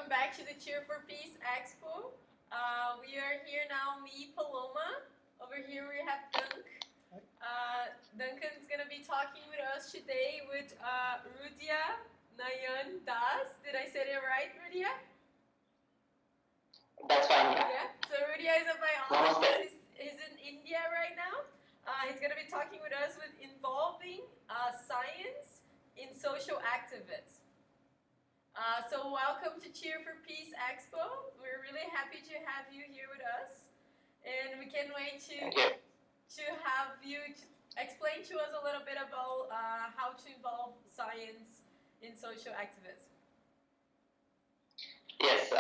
welcome back to the Cheer for Peace Expo. We are here now, me, Paloma. Over here we have Dunk. Duncan's gonna be talking with us today with Rudra Nayan Das. Did I say it right, Rudra? That's fine, yeah. Yeah, so Rudra is a biologist. He's in India right now. He's gonna be talking with us with involving science in social activism. So welcome to Cheer for Peace Expo. We're really happy to have you here with us, and we can't wait to have you explain to us a little bit about how to involve science in social activism. Yes.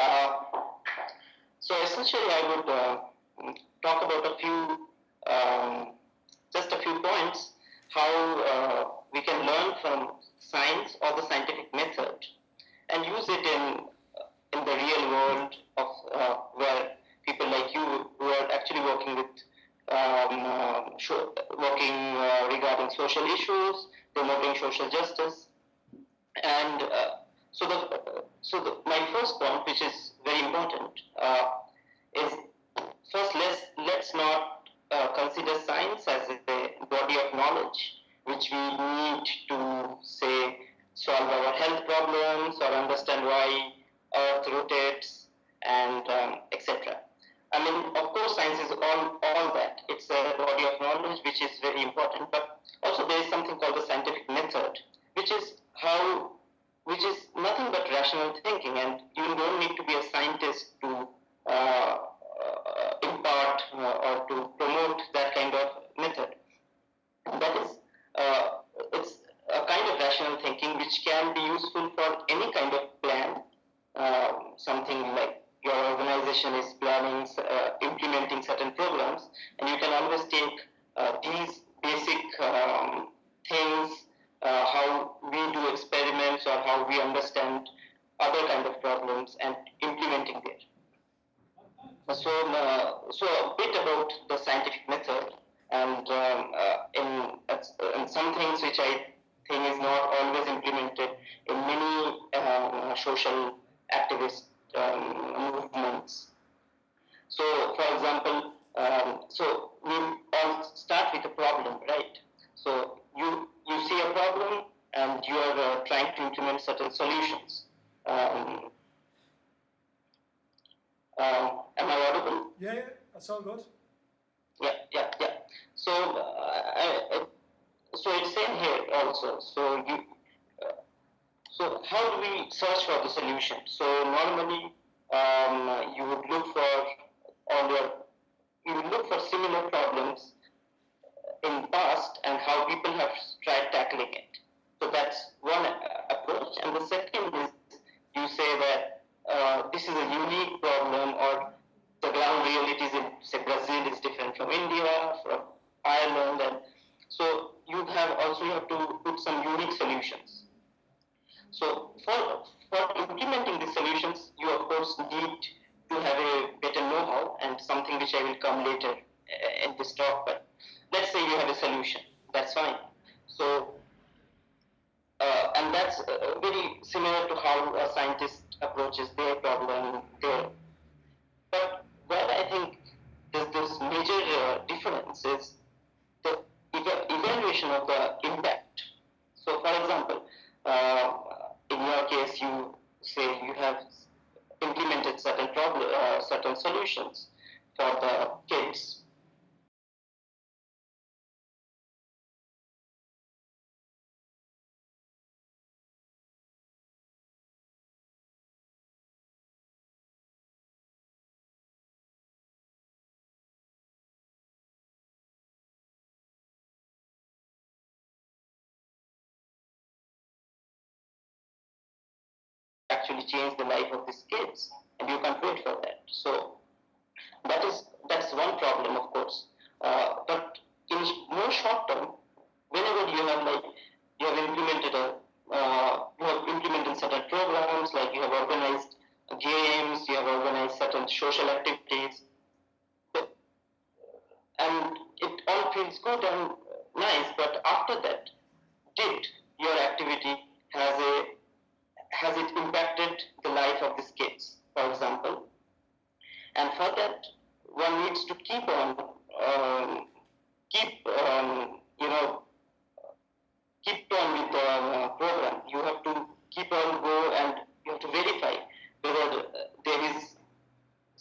So essentially, I would talk about just a few points, how we can learn from science or the scientific method and use it in the real world of where people like you who are actually working with regarding social issues, promoting social justice, and my first point, which is very important, is first let's not consider science as a body of knowledge which we need to say solve our health problems or understand why Earth rotates and etc. I mean, of course, science is all that. It's a body of knowledge which is very important, but also there is something called the scientific method, which is nothing but rational thinking, and you don't need to be a scientist to impart or to promote that kind of method. That is, it's a kind of rational thinking which can be useful for any kind of plan. Something like your organization is planning, implementing certain programs, and you can always take these basic things, how we do experiments or how we understand other kind of problems and implementing there. So a bit about the scientific method, and in some things which I think is not always implemented in many social activist movements. So, for example, so we all start with a problem, right? So you see a problem and you are trying to implement certain solutions. Am I audible? Yeah, that's all good. Yeah. So, so it's same here also. So how do we search for the solution? So normally, you would look for similar problems in past and how people have tried tackling it. So that's one approach. And the second is you say that this is a unique problem, or the ground realities in, say, Brazil is different from India, from Ireland, and so you have to put some unique solutions. So for implementing these solutions, you of course need to have a better know-how, and something which I will come later in this talk. But let's say you have a solution, that's fine. So and that's very similar to how a scientist approaches their problem there. But where I think there's this major difference is the evaluation of the impact. So, for example, in your case, you say you have implemented certain solutions for the kids. Actually change the life of these kids, and you can't wait for that. So that's one problem, of course. But in more short term, whenever you have implemented certain programs, like you have organized games, you have organized certain social activities, and it all feels good and nice. But after that, did your activity has it impacted the life of these kids?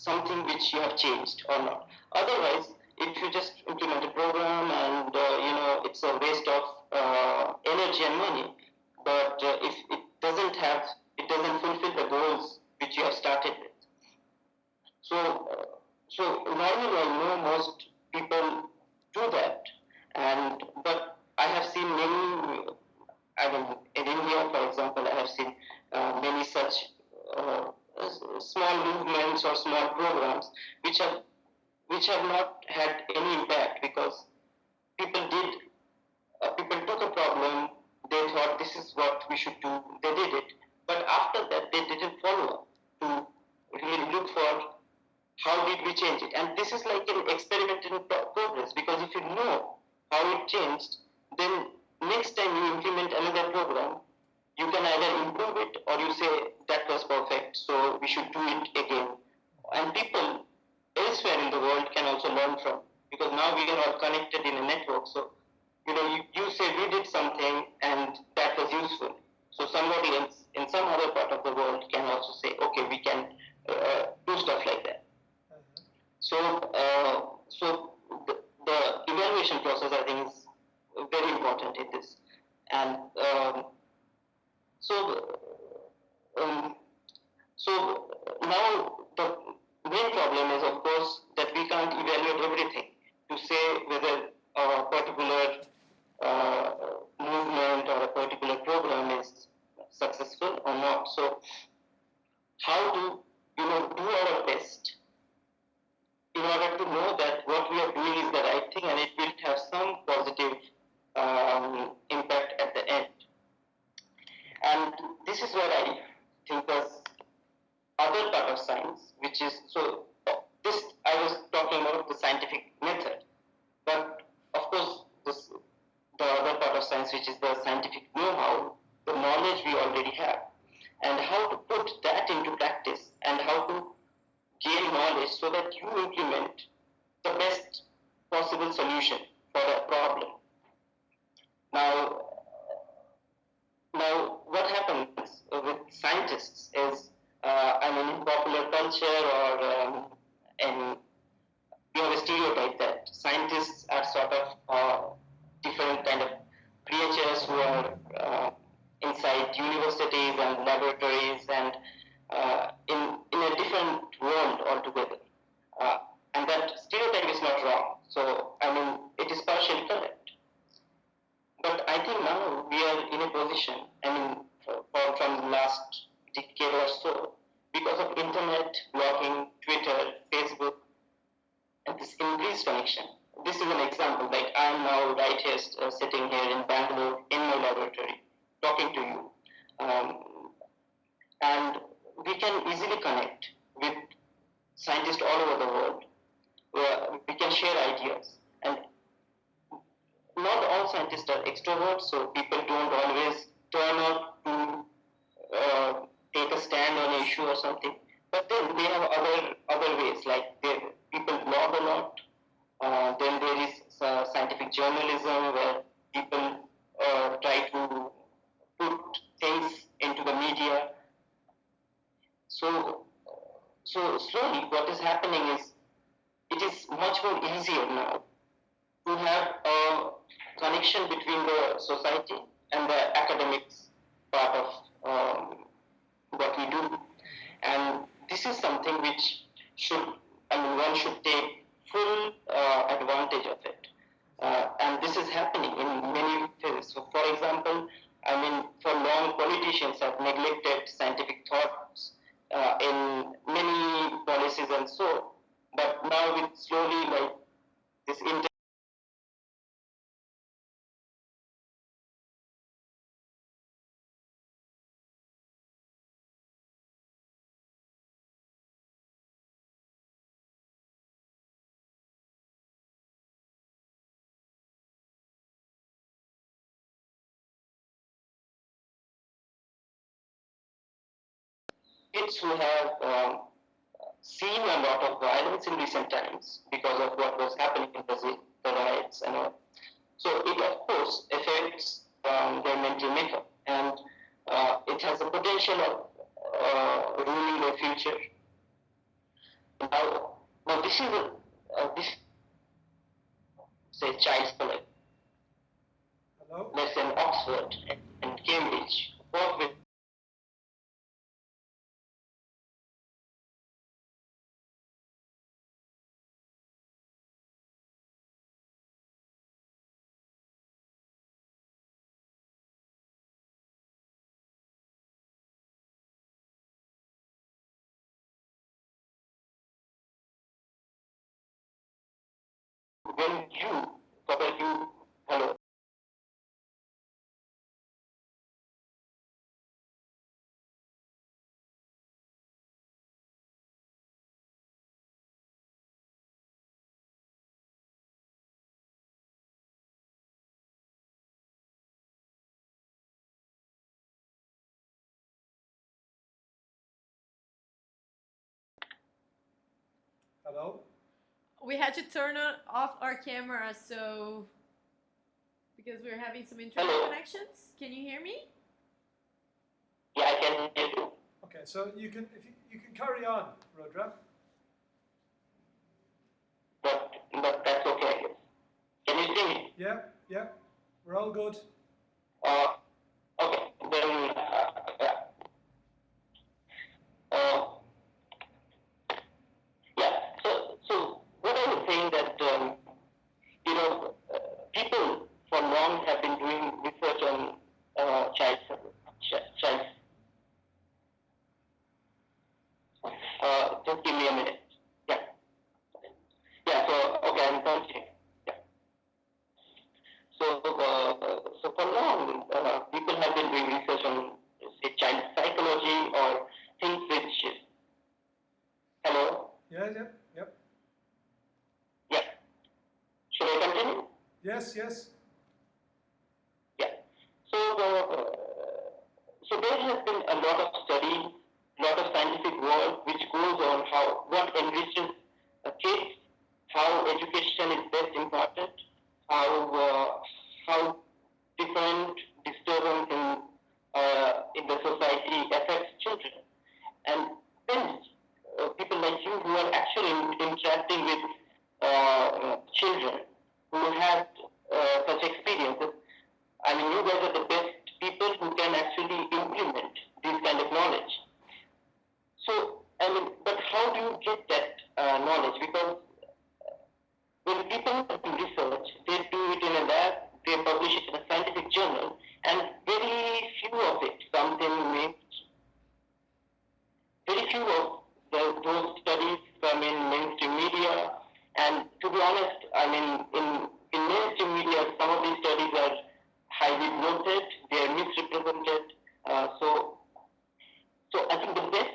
something which you have changed or not. Otherwise, if you just implement a program and it's a waste of energy and money, but if it doesn't fulfill the goals which you have started with. So, normally I know most people do that, but I have seen many. I mean, in India, for example, I have seen many such small movements or small programs which have not had any impact because people did people took a problem, they thought this is what we should do, they did it, but after that they didn't follow up to really look for how did we change it. And this is like an experiment in progress, because if you know how it changed, then next time you implement another program, you can either improve it or you say that was perfect, so we should do it again. And people elsewhere in the world can also learn from, because now we are all connected in a network. So you say we did something and that was useful, so somebody else in some other part of the world can also say, okay, we can do stuff like that. So, the evaluation process, I think, is very important in this. And so, um, so now the main problem is, of course, that we can't evaluate everything to say whether a particular uh, movement or a particular program is successful or not. So, how to do our best in order to know that what we are doing is the right thing and it will have some positive impact at the end. And this is where I think the other part of science, which is, so this, I was talking about the scientific method, but of course, the other part of science, which is the scientific know-how, the knowledge we already have, and how to put that into practice and how to gain knowledge so that you implement the best possible solution for a problem. Now, what happens with scientists is, in popular culture or we have a stereotype that scientists are sort of different kind of creatures who are inside universities and laboratories and in a different world altogether. And that stereotype is not wrong. So, it is partially correct. But I think now we are in a position, from the last decade or so, because of internet, blogging, Twitter, Facebook, and this increased connection. This is an example. Like I am now right here, sitting here in Bangalore in my laboratory, talking to you, and we can easily connect with scientists all over the world, where we can share ideas. And not all scientists are extroverts, so people don't always turn up to take a stand on an issue or something. But then they have other ways, like people blog a lot. Then there is scientific journalism, where people try to put things into the media. So slowly, what is happening is it is much more easier now to have a connection between the society and the academics part of what we do. And this is something which one should take full advantage of it. And this is happening in many fields. So, for example, for long, politicians have neglected scientific thoughts in many policies and so. But now, with slowly, like this kids who have seen a lot of violence in recent times because of what was happening in Brazil, the riots and all. So it of course affects their mental makeup, and it has the potential of ruining their future. Now this is this say child scholar. Hello? Let's say in Oxford and Cambridge work with when you, Papa, you, hello. Hello? We had to turn off our camera so because we're having some internet Hello. connections. Can you hear me? Yeah, I can hear you. Okay, so you can carry on, Rudra. But that's okay, I guess. Can you see me? Yeah, we're all good. Uh, okay, then yeah. Uh, yeah. So what I was saying that people for long have been doing research on child. Just give me a minute. Yeah. Yeah. So okay, I'm continuing. Yeah. So for long, people have been doing research on say child psychology or things which. Hello. Yep. Yeah. Should I continue? Yes. Yeah. So so there has been a lot of study, lot of scientific work which goes on what enriches kids, how education is best imparted, how different disturbance in the society affects children, and then people like you who are actually interacting with children who have such experiences. I mean, you guys are the best people who can actually implement this kind of knowledge. So, I mean, but how do you get that knowledge? Because when people do research, they do it in a lab, they publish it in a scientific journal, and very few of it comes in very few of those studies come in mainstream media. And to be honest, I mean, in mainstream media, some of these studies are highly bloated, they are misrepresented. So, so I think the best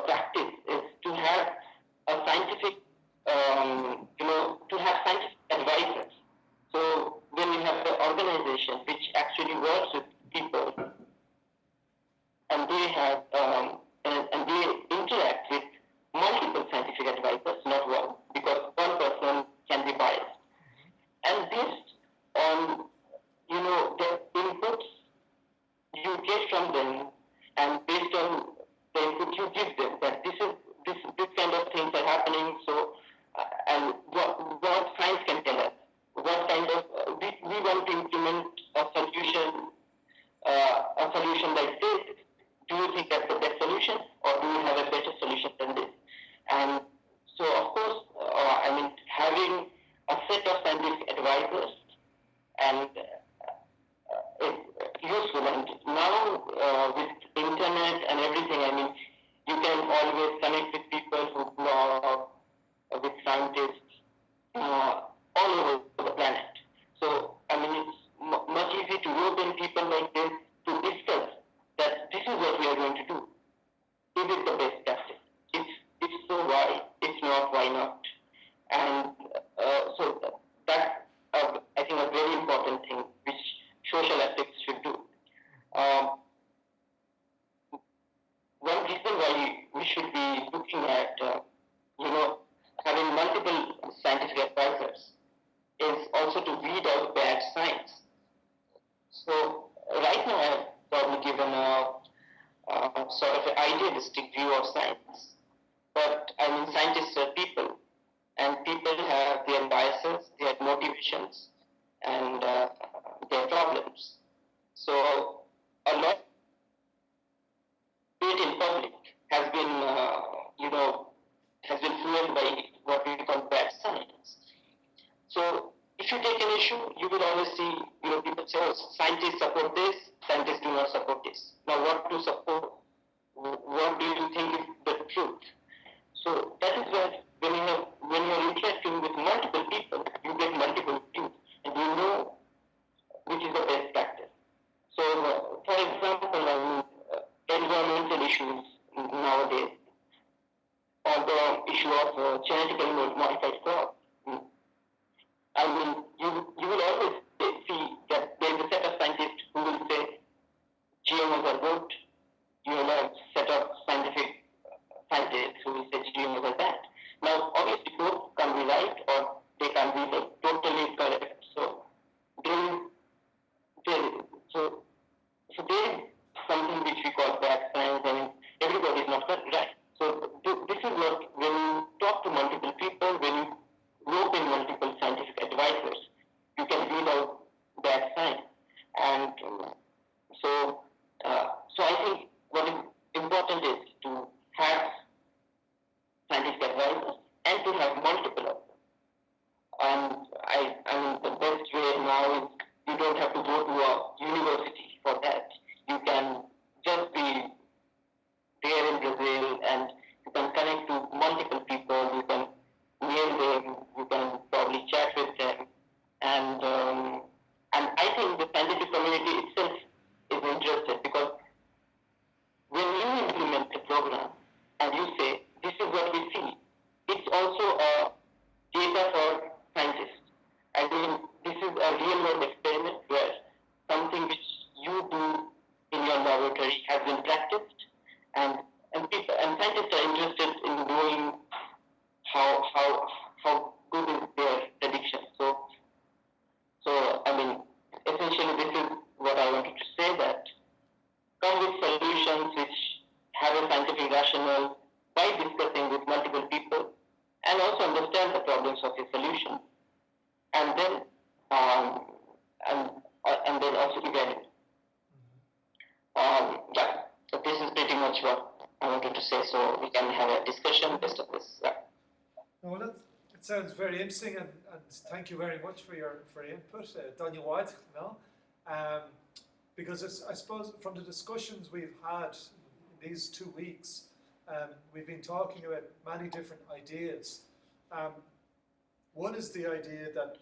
practice is to have a scientific, to have scientific advisors. So when you have an organization which actually works with people and they have and they interact with multiple scientific advisors, not one, because one person can be biased. And based on the inputs you get from them, and based on the input you give them, that this kind of things are happening. So and what science can tell us, what kind of we want to implement a solution like this. Do you think that's the best solution, or do you have a better solution than this? And so, of course, I mean, having a set of scientific advisors and is useful. And now with internet and everything, I mean, you can always connect with people who blog, with scientists all over the planet. So, I mean, it's much easier to rope in people like this to discuss that this is what we are going to do. Is it the best practice? If so, why? If not, why not? And so that's, I think, a very important thing which social ethics should do. One reason why we should be looking at, having multiple scientific advisors is also to weed out bad science. So right now I've probably given a sort of an idealistic view of science. but I mean, scientists are people, and people have their biases, their motivations, and their problems. So a lot of it in public has been, has been fueled by what we call bad science. So if you take an issue, you will always see, people say, oh, scientists support this, scientists do not support this. Now what to support? What do you think is the truth? So that is where when you're interacting with multiple people, you get multiple views, and you know which is the best practice. So, for example, environmental issues nowadays, or the issue of genetically modified crops. I mean, you will always see that there is a set of scientists who will say GMOs are good. You will have a set of scientific scientists who will say GMOs are bad. Now, obviously, both can be right or they can be totally correct. So, so there is something which we call bad science, and everybody is not right. So this is what, when you talk to multiple people, when you rope in multiple scientific advisors, you can read out bad science. And so I think what is important is to have scientific advisors and to have multiple of them. And I mean, the best way now is you don't have to go to a university for that. You can just be there in Brazil, and you can connect to multiple people. You can mail them. You can probably chat with them, and I think the scientific community itself is interested, because when you implement a program and you say this is what we see, it's also a data for scientists. I mean, this is a real world experiment where something which you do in your laboratory has been practiced, and scientists are interested in knowing how good is their prediction. So I mean, essentially this is what I wanted to say, that come with solutions which have a scientific rationale by discussing with multiple people, and also understand the problems of your solution, and then and then also evaluate. Yeah, so this is pretty much what I wanted to say. So we can have a discussion based on this. Yeah. Well, it sounds very interesting, and thank you very much for your input, Daniel. No, because I suppose from the discussions we've had in these 2 weeks, we've been talking about many different ideas. One is the idea that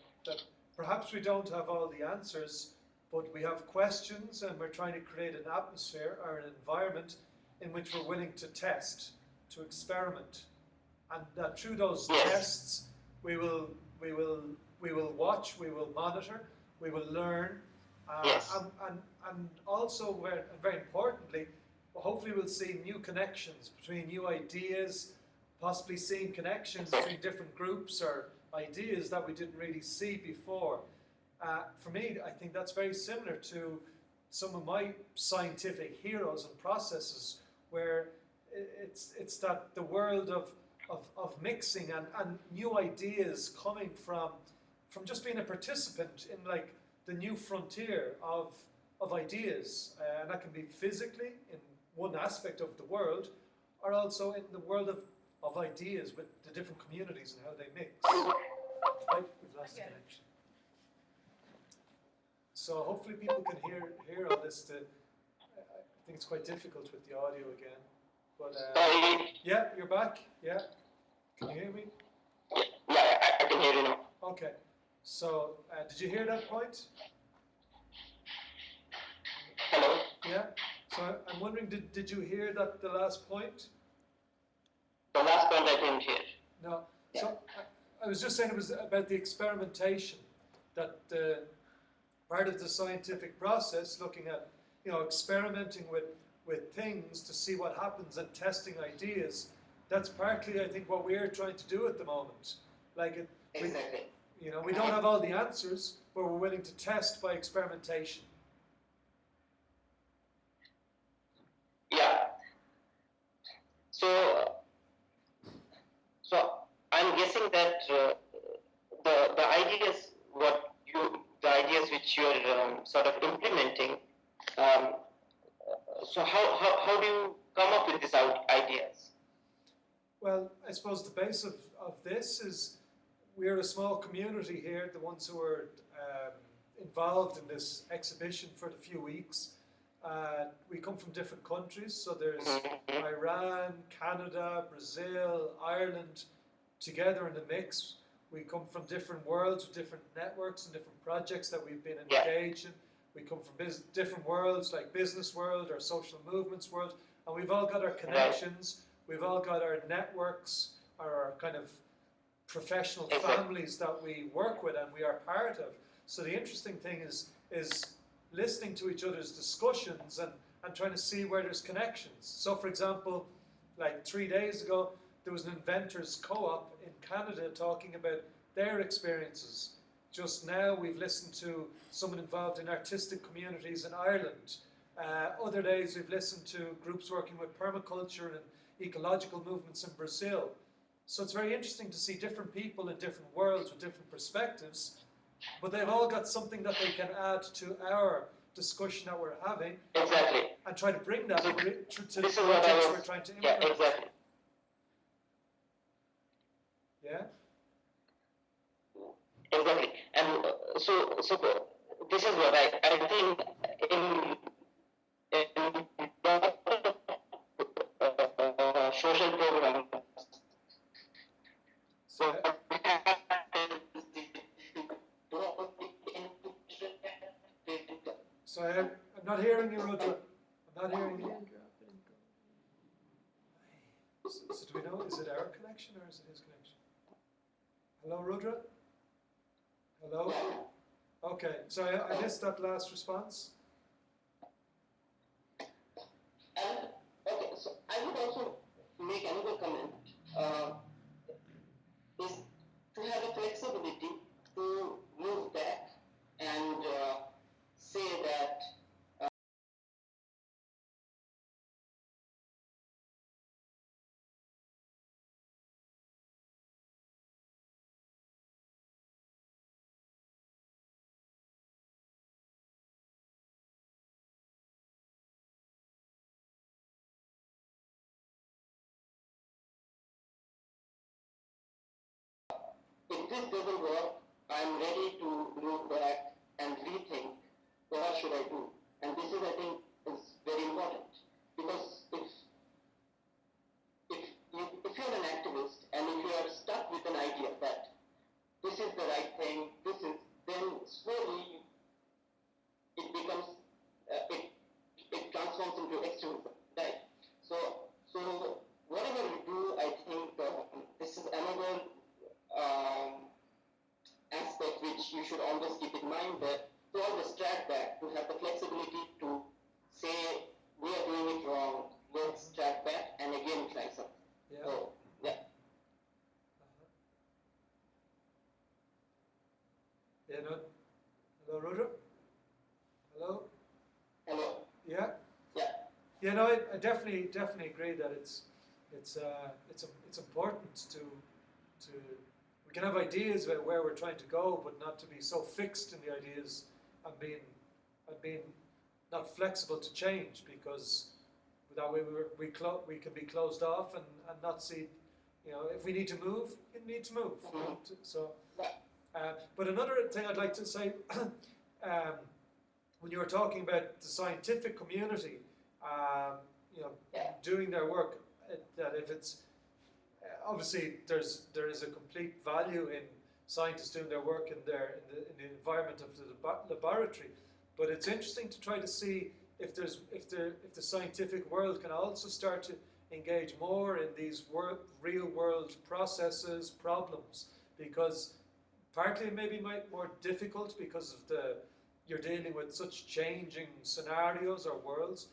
perhaps we don't have all the answers, but we have questions, and we're trying to create an atmosphere or an environment in which we're willing to test, to experiment, and that through those tests we will watch, we will monitor, we will learn, and also very importantly, hopefully we'll see new connections between new ideas, possibly seeing connections between different groups or ideas that we didn't really see before. For me, I think that's very similar to some of my scientific heroes and processes, where it's that the world of mixing and new ideas coming from just being a participant in like the new frontier of ideas, and that can be physically in one aspect of the world, or also in the world of ideas with the different communities and how they mix. Right, we've lost the connection. So hopefully people can hear all this. I think it's quite difficult with the audio again. But yeah, you're back. Yeah, can you hear me? Yeah, I can hear you now. Okay. So did you hear that point? Hello. Yeah. So I'm wondering, did you hear that the last point? The last point I didn't hear. No. So I was just saying it was about the experimentation, that part of the scientific process, looking at experimenting with things to see what happens and testing ideas. That's partly, I think, what we're trying to do at the moment. Like Exactly. We don't have all the answers, but we're willing to test by experimentation. Yeah. So So I'm guessing that the ideas the ideas which you're sort of implementing. Um, so how do you come up with these ideas? Well, I suppose the base of this is we're a small community here, the ones who are involved in this exhibition for the few weeks. We come from different countries, so there's Iran, Canada, Brazil, Ireland, together in the mix. We come from different worlds with different networks and different projects that we've been engaged in. We come from different worlds like business world or social movements world, and we've all got our connections, we've all got our networks, our kind of professional families that we work with and we are part of. So the interesting thing is listening to each other's discussions and trying to see where there's connections. So for example, like 3 days ago, there was an inventors co-op in Canada talking about their experiences. Just now we've listened to someone involved in artistic communities in Ireland. Other days we've listened to groups working with permaculture and ecological movements in Brazil. So it's very interesting to see different people in different worlds with different perspectives, but they've all got something that they can add to our discussion that we're having. Exactly. And try to bring that to the This is what projects we're trying to implement. Yeah, exactly. Yeah? Exactly. And so this is what I think in social programs. So I'm not hearing you, Rudra. I'm not hearing you. So do we know, is it our connection or is it his connection? Hello, Rudra? Hello? Okay, so I missed that last response. And okay, so I would also make another comment. Is to have a flexibility to move back and say that if this doesn't work, I'm ready to move back and rethink what should I do. And this is, I think, is very important because if you're an activist and if you are stuck with an idea that this is the right thing, then slowly it becomes it transforms into extremism, right? So whatever you do, I think this is another aspect which you should always keep in mind, that to always track back, to have the flexibility to say we are doing it wrong, let's track back and again try something. Yeah. So, yeah. Yeah, no. Hello, Rudra? Hello? Hello. Yeah? Yeah. Yeah, no, I definitely agree that it's important to we can have ideas about where we're trying to go, but not to be so fixed in the ideas and being not flexible to change, because that way we can be closed off and not see, if we need to move, we need to move. Mm-hmm. So, but another thing I'd like to say, when you were talking about the scientific community, doing their work, that if it's obviously there is a complete value in scientists doing their work in the environment of the laboratory, but it's interesting to try to see if the scientific world can also start to engage more in these real world processes, problems, because partly it may be more difficult because of you're dealing with such changing scenarios or worlds.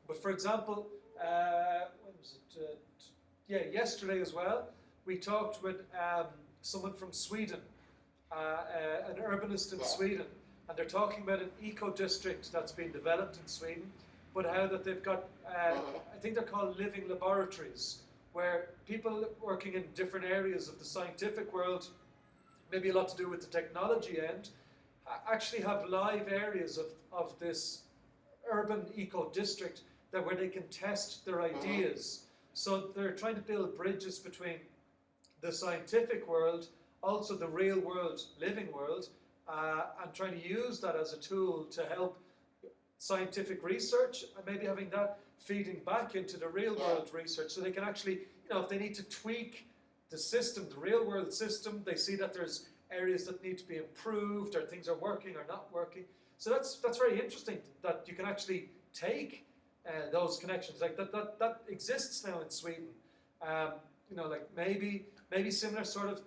But for example, when was it? Yesterday as well, we talked with someone from Sweden, an urbanist in Sweden, and they're talking about an eco-district that's been developed in Sweden, but how that they've got, I think they're called living laboratories, where people working in different areas of the scientific world, maybe a lot to do with the technology end, actually have live areas of this urban eco-district that where they can test their ideas. So they're trying to build bridges between the scientific world, also the real world, living world, and trying to use that as a tool to help scientific research, and maybe having that feeding back into the real world research, so they can actually, if they need to tweak the system, the real world system, they see that there's areas that need to be improved, or things are working or not working. So that's very interesting that you can actually take those connections, like that exists now in Sweden. Like maybe similar sort of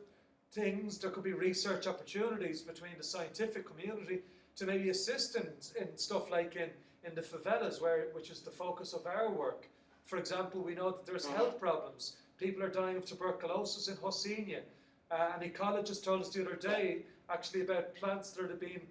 things. There could be research opportunities between the scientific community to maybe assist in stuff like in the favelas, which is the focus of our work. For example, we know that there's health problems. People are dying of tuberculosis in Hosinia. An ecologist told us the other day actually about plants that are being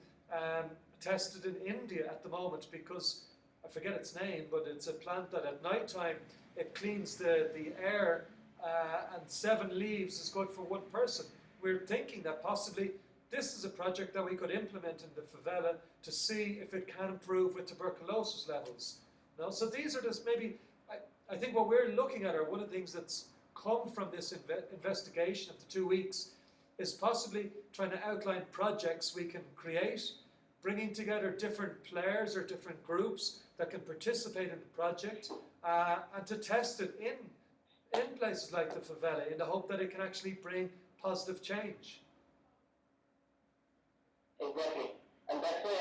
tested in India at the moment, because I forget its name, but it's a plant that at night time it cleans the air, and 7 leaves is good for 1 person. We're thinking that possibly this is a project that we could implement in the favela to see if it can improve with tuberculosis levels. So these are just maybe, I think what we're looking at, or one of the things that's come from this investigation of the 2 weeks, is possibly trying to outline projects we can create, bringing together different players or different groups that can participate in the project, and to test it in places like the favela, in the hope that it can actually bring positive change. Exactly. And that's why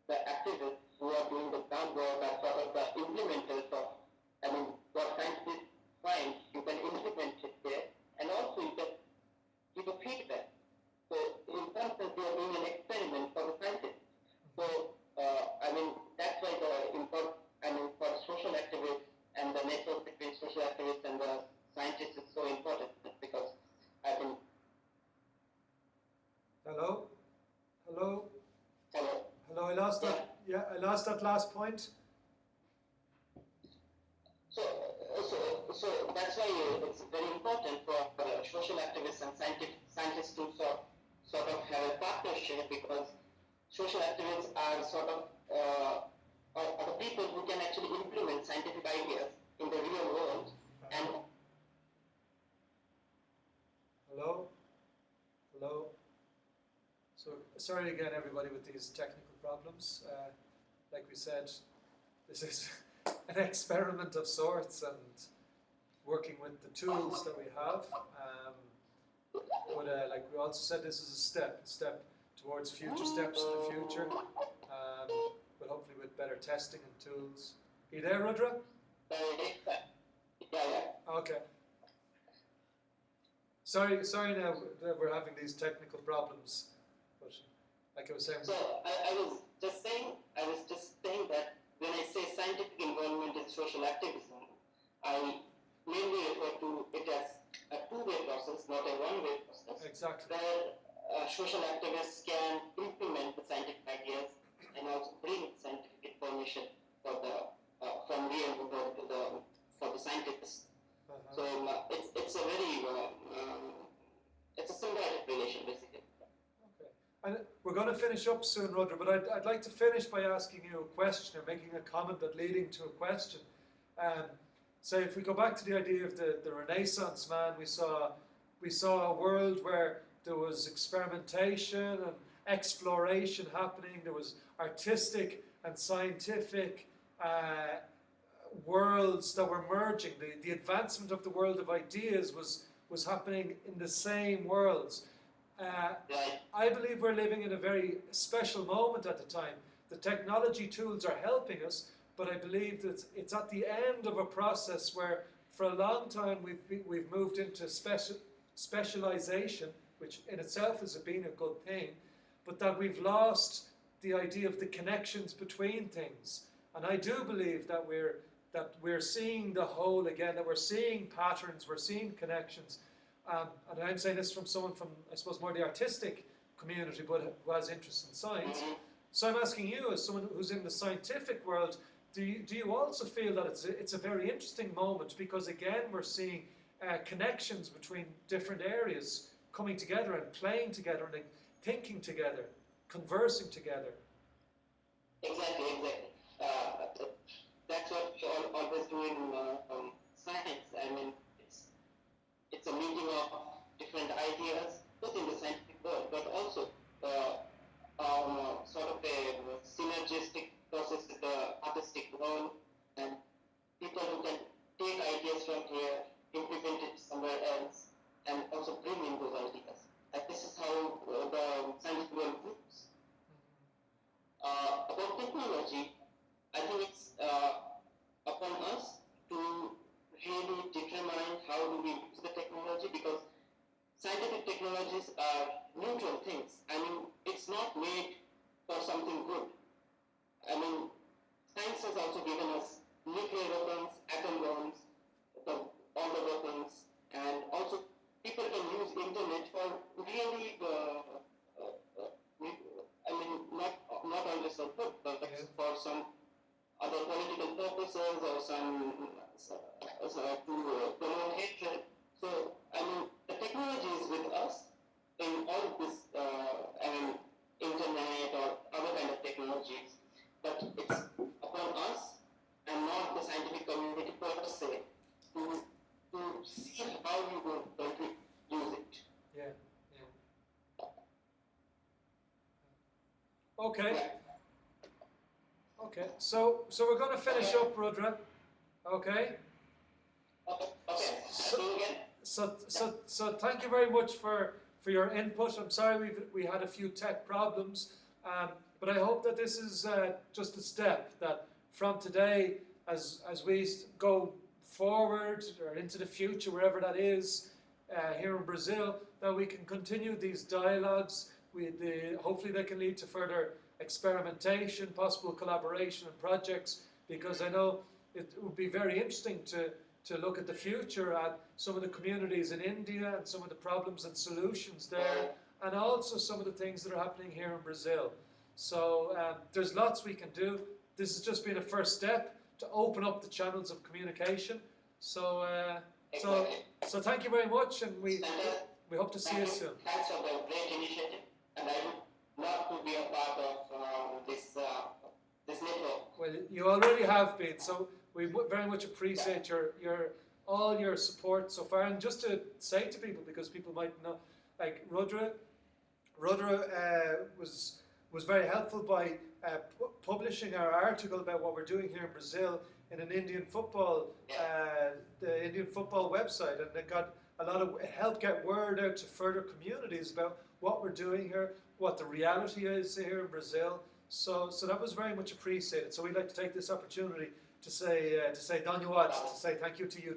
the activists who are doing the groundwork are sort of the implementers of, what scientists find, you can implement it there, and also you can give a feedback. So in some sense, they are doing an experiment for the scientists. So, that's why for social activists and the network between social activists and the scientists is so important, because Hello? Hello? I lost that. Yeah, I lost that last point. So that's why it's very important for social activists and scientists to sort of have a partnership, because social activists are sort of are the people who can actually implement scientific ideas in the real world. And Hello? So sorry again, everybody, with these technical problems. Like we said, this is an experiment of sorts, and working with the tools that we have. But like we also said, this is a step towards future steps in the future. But hopefully with better testing and tools. Are you there, Rudra? yeah. Okay. Sorry now that we're having these technical problems. But like I was saying. So I was just saying that when I say scientific involvement in social activism, I mainly refer to it as a two-way process, not a one-way process. Exactly. Where social activists can implement the scientific ideas and also bring scientific information for the from real world for the scientists. So it's a very it's a symbiotic relation, basically. Okay. And we're going to finish up soon, Rudra, but I'd like to finish by asking you a question, or making a comment that leading to a question. So if we go back to the idea of the Renaissance man, we saw a world where there was experimentation and exploration happening. There was artistic and scientific worlds that were merging. The advancement of the world of ideas was happening in the same worlds. I believe we're living in a very special moment at the time. The technology tools are helping us, but I believe that it's at the end of a process where, for a long time, we've moved into specialization, which in itself has been a good thing, but that we've lost the idea of the connections between things. And I do believe that we're seeing the whole again, that we're seeing patterns, we're seeing connections. And I'm saying this from someone from, I suppose, more the artistic community, but who has interest in science. So I'm asking you, as someone who's in the scientific world, do you also feel that it's a very interesting moment, because again we're seeing connections between different areas coming together and playing together and thinking together, conversing together? Exactly. That's what we always do in science. I mean, it's a meeting of different ideas, both in the scientific world, but also sort of a synergistic process with the artistic world, and people who can take ideas from here, implement it somewhere else, and also bring in those ideas. And this is how the scientific world moves. About technology, I think it's upon us to really determine how do we use the technology, because scientific technologies are neutral things. I mean, it's not made for something good. I mean, science has also given us nuclear weapons, atom bombs, all the weapons, and also people can use internet for really, I mean, not always for good, but for some other political purposes or some to promote hatred. So, I mean, the technology is with us in all of this, I mean, internet or other kind of technologies, but it's upon us and not the scientific community per se to see how we will going to use it. Yeah. Okay. Yeah. Okay. So we're going to finish up, Rudra. Okay. Okay. So- So again. So thank you very much for your input. I'm sorry we had a few tech problems, but I hope that this is just a step, that from today, as we go forward or into the future, wherever that is, here in Brazil, that we can continue these dialogues. Hopefully they can lead to further experimentation, possible collaboration and projects, because I know it would be very interesting to look at the future, at some of the communities in India and some of the problems and solutions there, and also some of the things that are happening here in Brazil. So there's lots we can do. This has just been a first step to open up the channels of communication. So so thank you very much, and we hope to see you soon. Thanks for the great initiative, and I would love to be a part of this network. Well, you already have been, so we very much appreciate all your support so far. And just to say to people, because people might know, like Rudra was very helpful by publishing our article about what we're doing here in Brazil in an Indian football, the Indian football website, and it got a lot of, it helped get word out to further communities about what we're doing here, what the reality is here in Brazil. So that was very much appreciated. So we'd like to take this opportunity to say Dhanyawad, to say thank you to you.